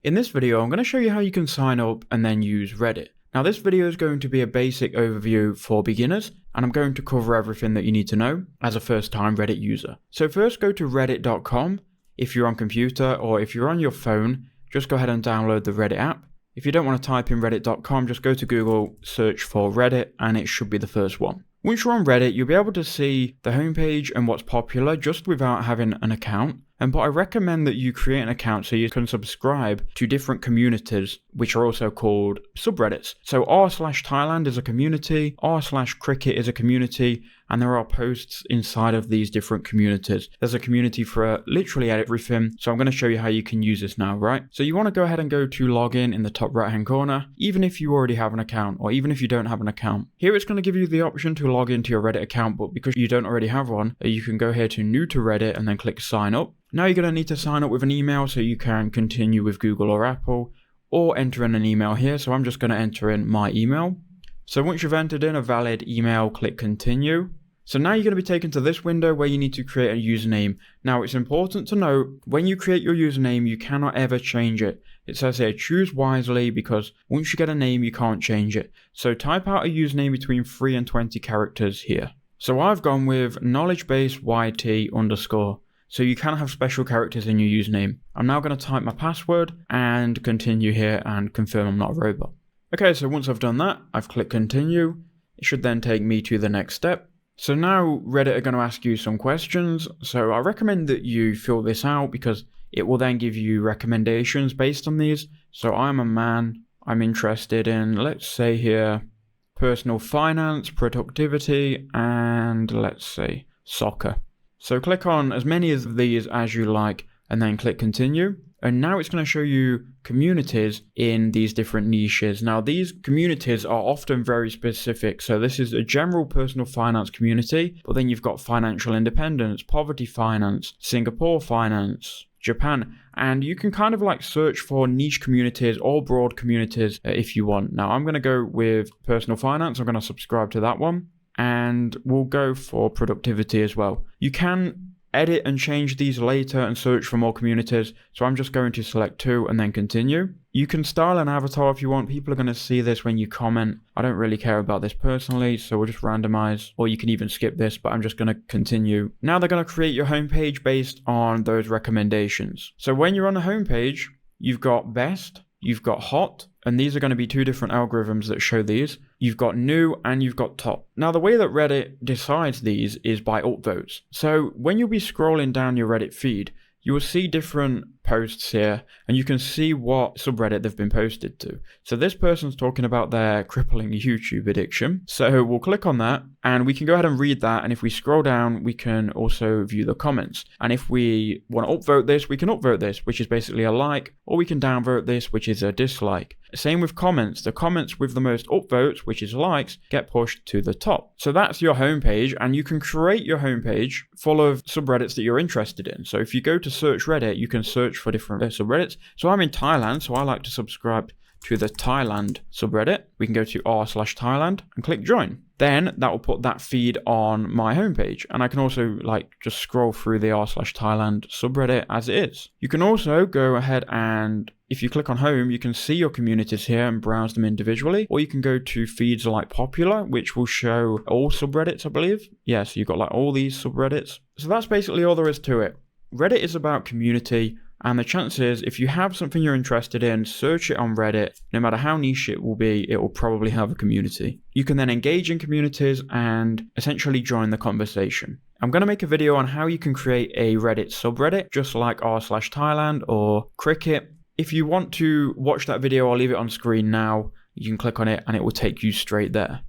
In this video, I'm going to show you how you can sign up and then use Reddit. Now this video is going to be a basic overview for beginners, and I'm going to cover everything that you need to know as a first-time Reddit user. So first go to reddit.com if you're on computer, or if you're on your phone, just go ahead and download the Reddit app. If you don't want to type in reddit.com, just go to Google, search for Reddit, and it should be the first one. Once you're on Reddit, you'll be able to see the homepage and what's popular just without having an account. But I recommend that you create an account so you can subscribe to different communities, which are also called subreddits. So r/Thailand is a community, r/cricket is a community, and there are posts inside of these different communities. There's a community for literally everything. So I'm going to show you how you can use this now, right? So you want to go ahead and go to login in the top right hand corner, even if you already have an account, or even if you don't have an account. Here it's going to give you the option to log into your Reddit account, but because you don't already have one, you can go here to new to Reddit and then click sign up. Now you're going to need to sign up with an email so you can continue with Google or Apple, or enter in an email here. So I'm just going to enter in my email. So once you've entered in a valid email, click continue. So now you're going to be taken to this window where you need to create a username. Now it's important to note, when you create your username, you cannot ever change it. It says here, choose wisely, because once you get a name, you can't change it. So type out a username between 3 and 20 characters here. So I've gone with KnowledgeBase YT_. So you can have special characters in your username. I'm now going to type my password and continue here and confirm I'm not a robot. Okay, so once I've done that, I've clicked continue. It should then take me to the next step. So now Reddit are going to ask you some questions. So I recommend that you fill this out because it will then give you recommendations based on these. So I'm a man. I'm interested in, let's say here, personal finance, productivity, and let's say soccer. So click on as many of these as you like and then click continue. And now it's going to show you communities in these different niches. Now these communities are often very specific. So this is a general personal finance community, but then you've got financial independence, poverty finance, Singapore finance, Japan, and you can kind of like search for niche communities or broad communities if you want. Now I'm going to go with personal finance. I'm going to subscribe to that one. And we'll go for productivity as well. You can edit and change these later and search for more communities. So I'm just going to select 2 and then continue. You can style an avatar if you want. People are going to see this when you comment. I don't really care about this personally, so we'll just randomize, or you can even skip this, but I'm just going to continue. Now they're going to create your homepage based on those recommendations. So when you're on the homepage, you've got best, you've got hot, and these are going to be 2 different algorithms that show these. You've got new and you've got top. Now the way that Reddit decides these is by upvotes. So when you'll be scrolling down your Reddit feed, you will see different posts here, and you can see what subreddit they've been posted to. So this person's talking about their crippling YouTube addiction. So we'll click on that and we can go ahead and read that. And if we scroll down, we can also view the comments. And if we want to upvote this, we can upvote this, which is basically a like, or we can downvote this, which is a dislike. Same with comments. The comments with the most upvotes, which is likes, get pushed to the top. So that's your homepage, and you can create your homepage full of subreddits that you're interested in. So if you go to search Reddit, you can search for different subreddits. So I'm in Thailand, so I like to subscribe to the Thailand subreddit. We can go to r/Thailand and click join. Then that will put that feed on my homepage, and I can also like just scroll through the r/Thailand subreddit as it is. You can also go ahead and if you click on home, you can see your communities here and browse them individually, or you can go to feeds like popular, which will show all subreddits, I believe. Yeah, so you've got like all these subreddits. So that's basically all there is to it. Reddit is about community, and the chances, if you have something you're interested in, search it on Reddit, no matter how niche it will be, it will probably have a community. You can then engage in communities and essentially join the conversation. I'm going to make a video on how you can create a Reddit subreddit, just like r/Thailand or cricket. If you want to watch that video, I'll leave it on screen now. You can click on it and it will take you straight there.